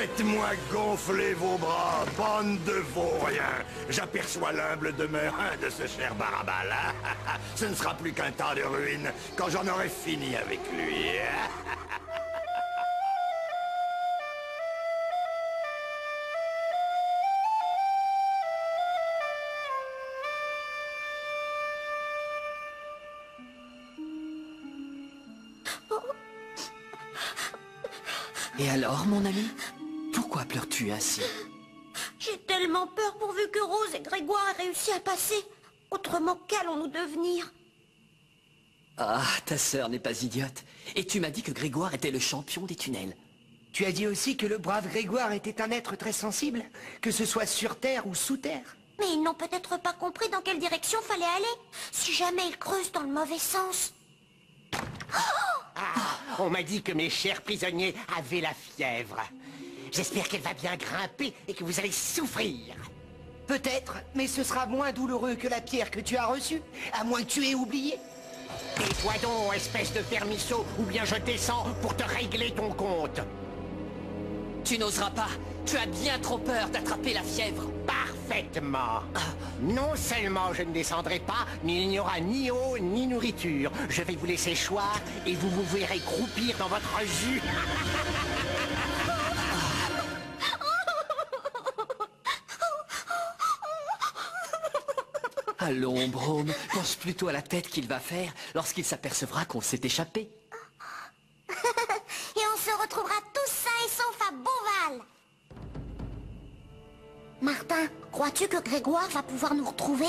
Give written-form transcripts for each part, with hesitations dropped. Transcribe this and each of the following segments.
Faites-moi gonfler vos bras, bande de vauriens. J'aperçois l'humble demeure de ce cher Barabal. Ce ne sera plus qu'un tas de ruines quand j'en aurai fini avec lui. Et alors, mon ami? Pourquoi pleures-tu ainsi? J'ai tellement peur pourvu que Rose et Grégoire aient réussi à passer. Autrement, qu'allons-nous devenir? Ah, ta sœur n'est pas idiote. Et tu m'as dit que Grégoire était le champion des tunnels. Tu as dit aussi que le brave Grégoire était un être très sensible, que ce soit sur Terre ou sous Terre. Mais ils n'ont peut-être pas compris dans quelle direction fallait aller. Si jamais ils creusent dans le mauvais sens. On m'a dit que mes chers prisonniers avaient la fièvre. J'espère qu'elle va bien grimper et que vous allez souffrir. Peut-être, mais ce sera moins douloureux que la pierre que tu as reçue, à moins que tu aies oublié. Tais-toi donc, espèce de vermisseau, ou bien je descends pour te régler ton compte. Tu n'oseras pas. Tu as bien trop peur d'attraper la fièvre. Parfaitement. Non seulement je ne descendrai pas, mais il n'y aura ni eau ni nourriture. Je vais vous laisser choir et vous vous verrez croupir dans votre jus. Allons, Brome, pense plutôt à la tête qu'il va faire lorsqu'il s'apercevra qu'on s'est échappé. Et on se retrouvera tous sains et saufs à Beauval. Martin, crois-tu que Grégoire va pouvoir nous retrouver?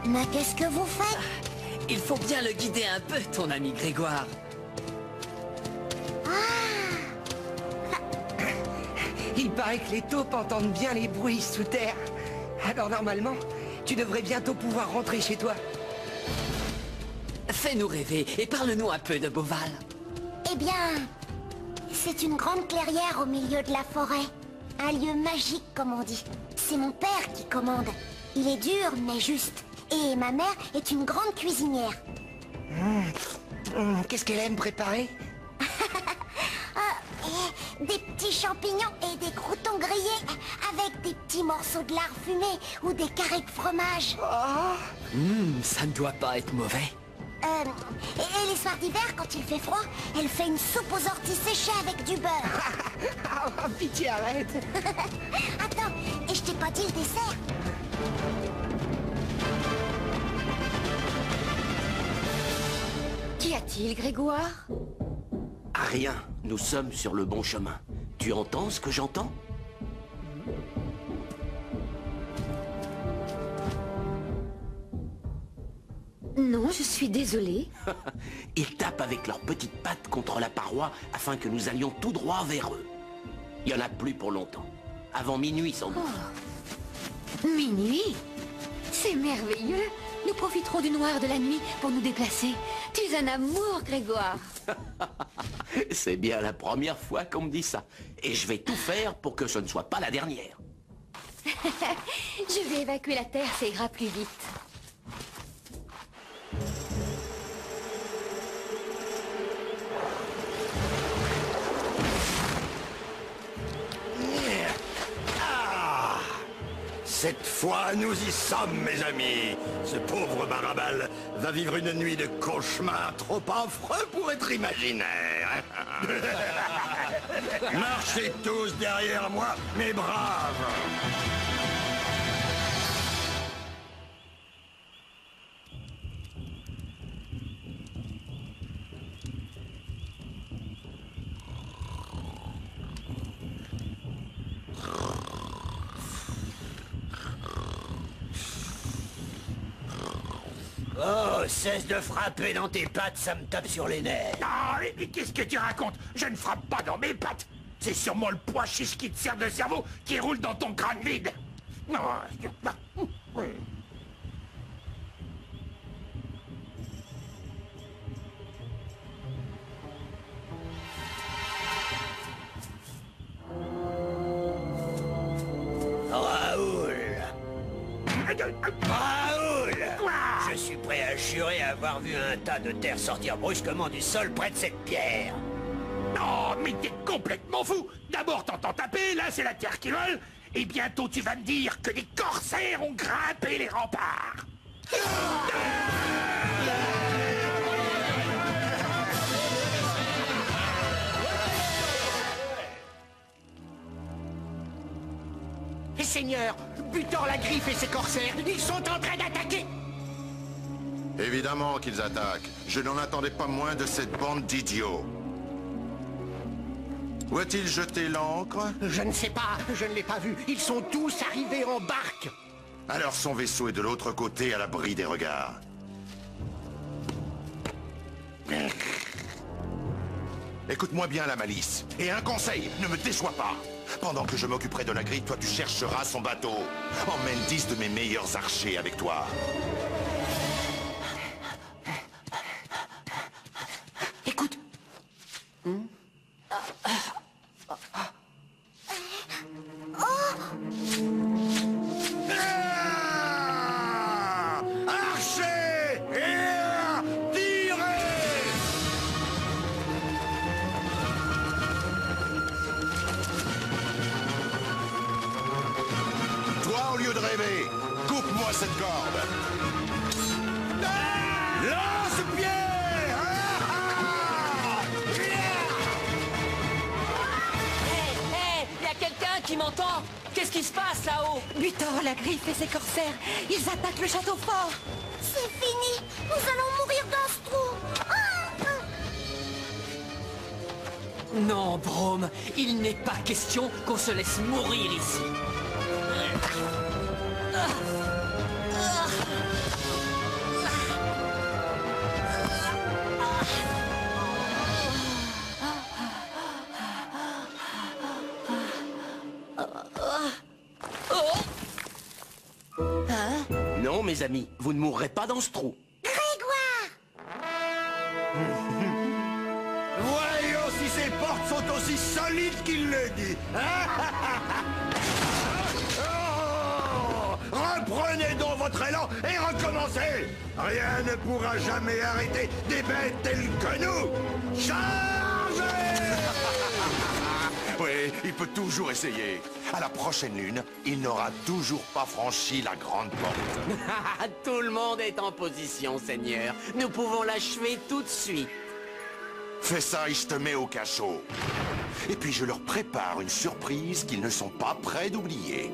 Mais qu'est-ce que vous faites? Il faut bien le guider un peu, ton ami Grégoire. Il paraît que les taupes entendent bien les bruits sous terre. Alors normalement, tu devrais bientôt pouvoir rentrer chez toi. Fais-nous rêver et parle-nous un peu de Beauval. Eh bien, c'est une grande clairière au milieu de la forêt. Un lieu magique, comme on dit. C'est mon père qui commande. Il est dur, mais juste. Et ma mère est une grande cuisinière. Qu'est-ce qu'elle aime préparer? Des petits champignons et des croûtons grillés avec des petits morceaux de lard fumé ou des carrés de fromage. Ça ne doit pas être mauvais. Et les soirs d'hiver, quand il fait froid, elle fait une soupe aux orties séchées avec du beurre. Ah, pitié, arrête. Attends, et je t'ai pas dit le dessert. Qu'y a-t-il, Grégoire? Rien, nous sommes sur le bon chemin. Tu entends ce que j'entends? Non, je suis désolée. Ils tapent avec leurs petites pattes contre la paroi afin que nous allions tout droit vers eux. Il n'y en a plus pour longtemps. Avant minuit sans doute. Minuit? C'est merveilleux. Nous profiterons du noir de la nuit pour nous déplacer. Tu es un amour, Grégoire. C'est bien la première fois qu'on me dit ça. Et je vais tout faire pour que ce ne soit pas la dernière. Je vais évacuer la Terre, ça ira plus vite. Cette fois, nous y sommes, mes amis. Ce pauvre Barabal va vivre une nuit de cauchemar trop affreux pour être imaginaire. Marchez tous derrière moi, mes braves. Oh, cesse de frapper dans tes pattes, ça me tape sur les nerfs. Ah, mais qu'est-ce que tu racontes? Je ne frappe pas dans mes pattes. C'est sûrement le poids chiche qui te sert de cerveau qui roule dans ton crâne vide. Raoul! Quoi? Je suis prêt à jurer avoir vu un tas de terre sortir brusquement du sol près de cette pierre. Non, mais t'es complètement fou. D'abord t'entends taper, là c'est la terre qui vole, et bientôt tu vas me dire que des corsaires ont grimpé les remparts. Seigneur, Butor la Griffe et ses corsaires, ils sont en train d'attaquer. Évidemment qu'ils attaquent. Je n'en attendais pas moins de cette bande d'idiots. Où a-t-il jeté l'ancre? Je ne sais pas, je ne l'ai pas vu. Ils sont tous arrivés en barque. Alors son vaisseau est de l'autre côté, à l'abri des regards. Écoute-moi bien, la malice. Et un conseil, ne me déçois pas. Pendant que je m'occuperai de la grille, toi tu chercheras son bateau. Emmène 10 de mes meilleurs archers avec toi. Écoute. Archers! Tirez! Toi, au lieu de rêver, coupe-moi cette corde. Lance-pierre! Hé, y a quelqu'un qui m'entend? Qu'est-ce qui se passe là-haut? Butor la Griffe et ses corsaires, ils attaquent le château fort. C'est fini. Nous allons mourir dans ce trou. Non, Brome, il n'est pas question qu'on se laisse mourir ici. Non, mes amis, vous ne mourrez pas dans ce trou. Grégoire! Voyons si ces portes sont aussi solides qu'il le dit. Oh, reprenez donc votre élan et recommencez. Rien ne pourra jamais arrêter des bêtes telles que nous. Chargez! Oui, il peut toujours essayer. À la prochaine lune, il n'aura toujours pas franchi la grande porte. Tout le monde est en position, Seigneur. Nous pouvons l'achever tout de suite. Fais ça et je te mets au cachot. Et puis je leur prépare une surprise qu'ils ne sont pas prêts d'oublier.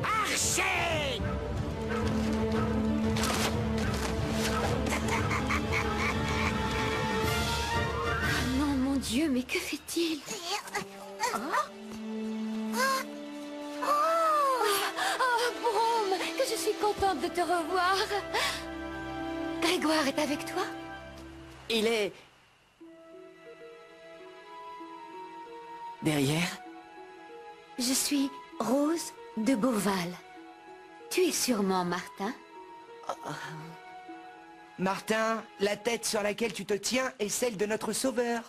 Archer! Ah non, mon Dieu, mais que fait-il? Oh, Brome, que je suis contente de te revoir. Grégoire est avec toi? Il est... derrière? Je suis Rose de Beauval. Tu es sûrement Martin? Martin, la tête sur laquelle tu te tiens est celle de notre sauveur.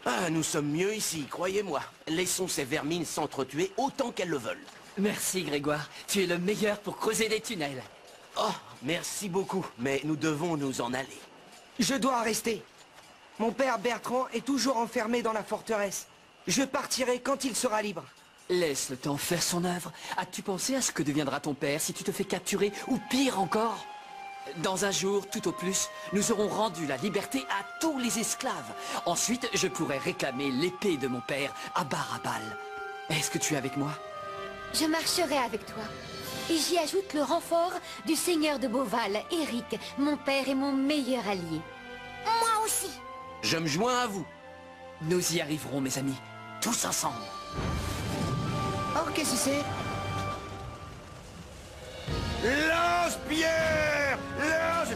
Ah, nous sommes mieux ici, croyez-moi. Laissons ces vermines s'entretuer autant qu'elles le veulent. Merci, Grégoire. Tu es le meilleur pour creuser des tunnels. Oh, merci beaucoup, mais nous devons nous en aller. Je dois rester. Mon père Bertrand est toujours enfermé dans la forteresse. Je partirai quand il sera libre. Laisse le temps faire son œuvre. As-tu pensé à ce que deviendra ton père si tu te fais capturer, ou pire encore? Dans un jour, tout au plus, nous aurons rendu la liberté à tous les esclaves. Ensuite, je pourrai réclamer l'épée de mon père à Barabal. Est-ce que tu es avec moi? Je marcherai avec toi. Et j'y ajoute le renfort du seigneur de Beauval, Éric, mon père et mon meilleur allié. Moi aussi. Je me joins à vous. Nous y arriverons, mes amis. Tous ensemble. Oh, qu'est-ce que c'est? Lance-pierre! Lance...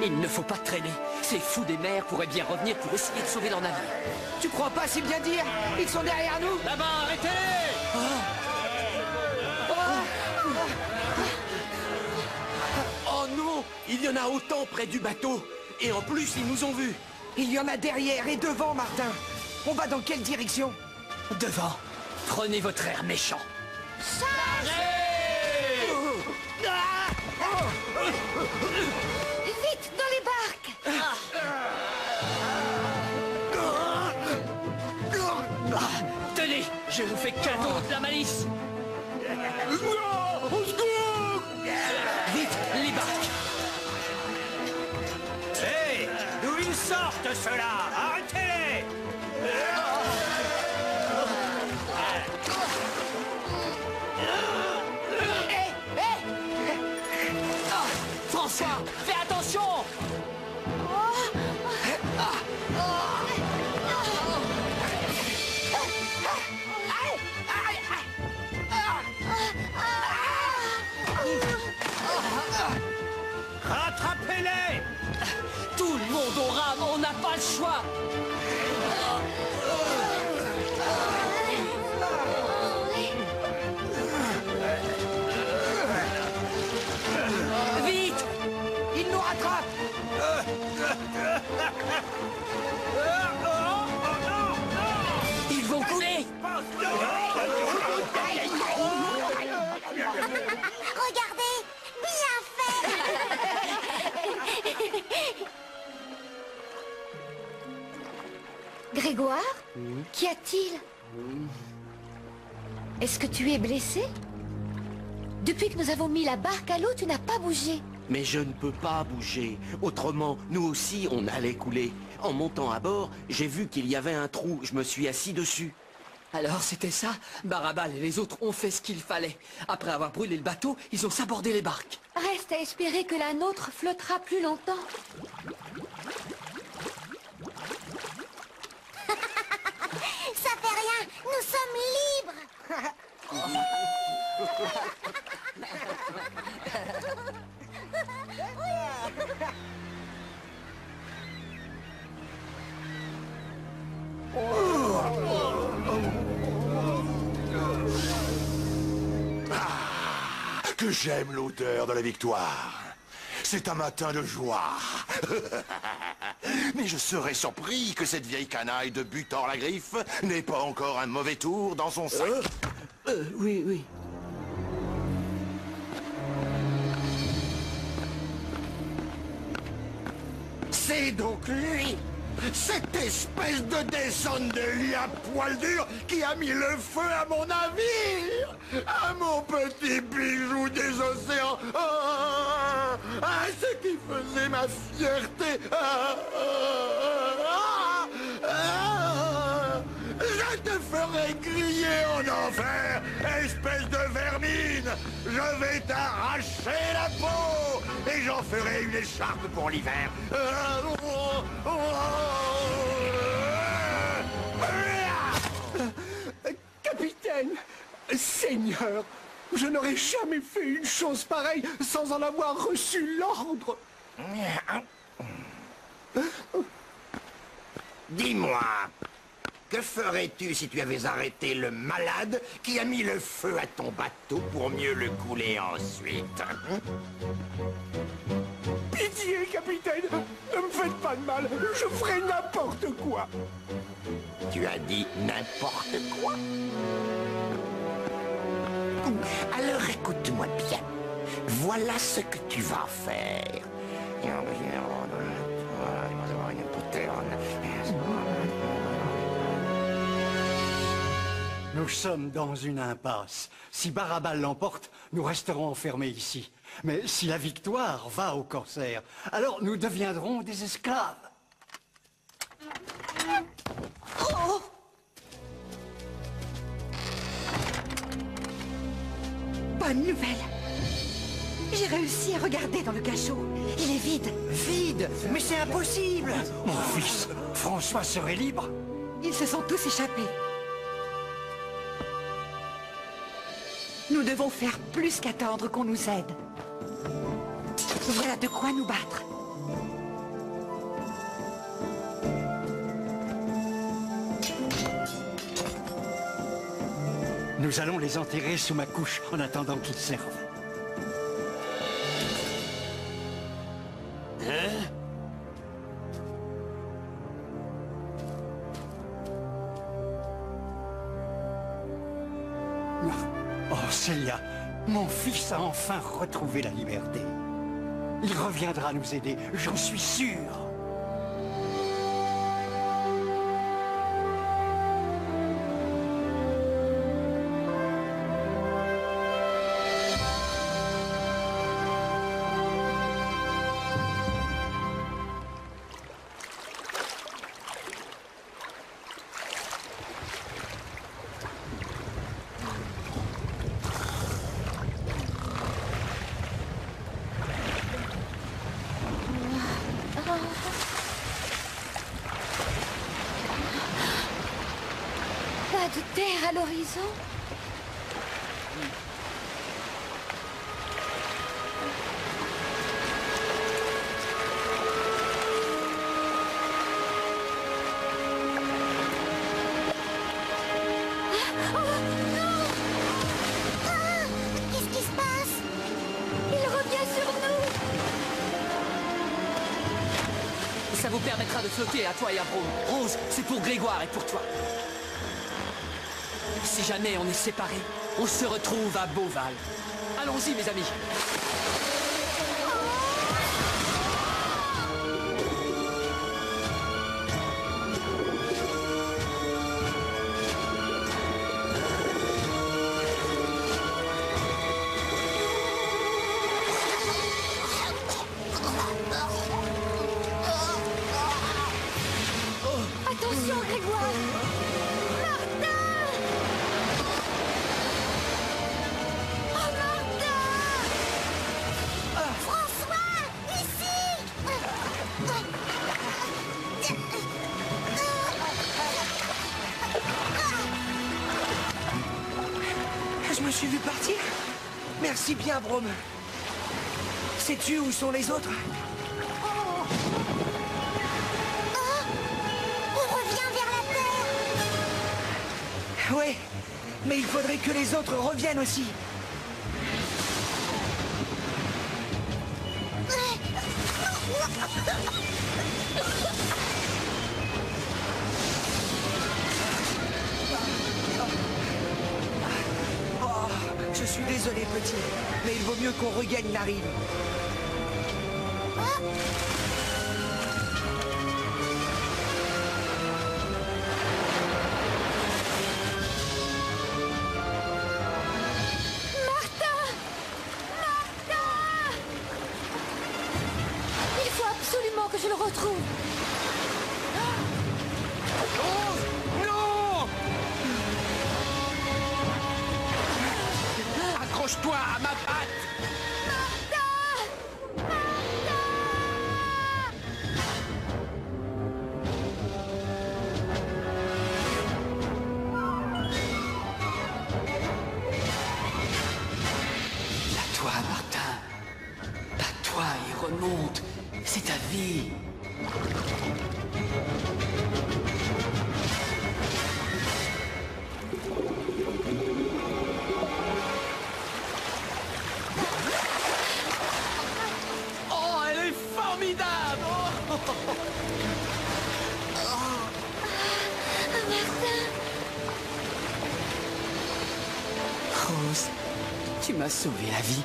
Il ne faut pas traîner. Ces fous des mers pourraient bien revenir pour essayer de sauver leur navire. Tu crois pas si bien dire? Ils sont derrière nous. Là-bas, arrêtez-les! Oh non! Il y en a autant près du bateau. Et en plus, ils nous ont vus. Il y en a derrière et devant, Martin. On va dans quelle direction? Devant. Prenez votre air méchant. Vite, dans les barques! Tenez, je vous fais cadeau de la malice. Vite, les barques. Hé! D'où ils sortent, ceux-là? Arrêtez-les! François, fais attention. Rattrapez-les! Tout le monde au rame, on n'a pas le choix. Vite! Ils nous rattrapent. Ils vont couler. Regardez, bien fait. Grégoire? Qu'y a-t-il? Est-ce que tu es blessé? Depuis que nous avons mis la barque à l'eau, tu n'as pas bougé. Mais je ne peux pas bouger. Autrement, nous aussi, on allait couler. En montant à bord, j'ai vu qu'il y avait un trou. Je me suis assis dessus. Alors c'était ça? Barabal et les autres ont fait ce qu'il fallait. Après avoir brûlé le bateau, ils ont sabordé les barques. Reste à espérer que la nôtre flottera plus longtemps. Ça fait rien, nous sommes libres. Que j'aime l'odeur de la victoire. C'est un matin de joie. Mais je serais surpris que cette vieille canaille de Butor la Griffe n'ait pas encore un mauvais tour dans son sac. Oui, oui. C'est donc lui, cette espèce de descente de lit à poil dur qui a mis le feu à mon navire, à mon petit bijou des océans, à ce qui faisait ma fierté. Je te ferai griller en enfer, espèce de vermine. Je vais t'arracher la peau et j'en ferai une écharpe pour l'hiver. Capitaine, Seigneur, je n'aurais jamais fait une chose pareille sans en avoir reçu l'ordre. Dis-moi, que ferais-tu si tu avais arrêté le malade qui a mis le feu à ton bateau pour mieux le couler ensuite? Pitié, capitaine, ne me faites pas de mal, je ferai n'importe quoi. Tu as dit n'importe quoi? Alors écoute-moi bien. Voilà ce que tu vas faire. Nous sommes dans une impasse. Si Barabal l'emporte, nous resterons enfermés ici. Mais si la victoire va aux corsaires, alors nous deviendrons des esclaves. Oh! Bonne nouvelle. J'ai réussi à regarder dans le cachot. Il est vide. Vide? Mais c'est impossible! Mon fils, François serait libre. Ils se sont tous échappés. Nous devons faire plus qu'attendre qu'on nous aide. Voilà de quoi nous battre. Nous allons les enterrer sous ma couche en attendant qu'ils servent. Hein? Oh, Célia, mon fils a enfin retrouvé la liberté. Il reviendra nous aider, j'en suis sûr. Pas de terre à l'horizon. Qu'est-ce qui se passe? Il revient sur nous. Ça vous permettra de flotter à toi et à Braum. Rose, c'est pour Grégoire et pour toi. Si jamais on est séparés, on se retrouve à Beauval. Allons-y, mes amis. Attention, Grégoire. Je me suis vu partir. Merci bien, Braum. Sais-tu où sont les autres? On revient vers la terre. Oui, mais il faudrait que les autres reviennent aussi. Oh, je suis désolé, petit, mais il vaut mieux qu'on regagne la rive. Il faut absolument que je le retrouve. Non! Accroche-toi à ma patte! Bats-toi, Martin. Bats-toi et remonte. C'est ta vie. Oh, elle est formidable! Rose, tu m'as sauvé la vie.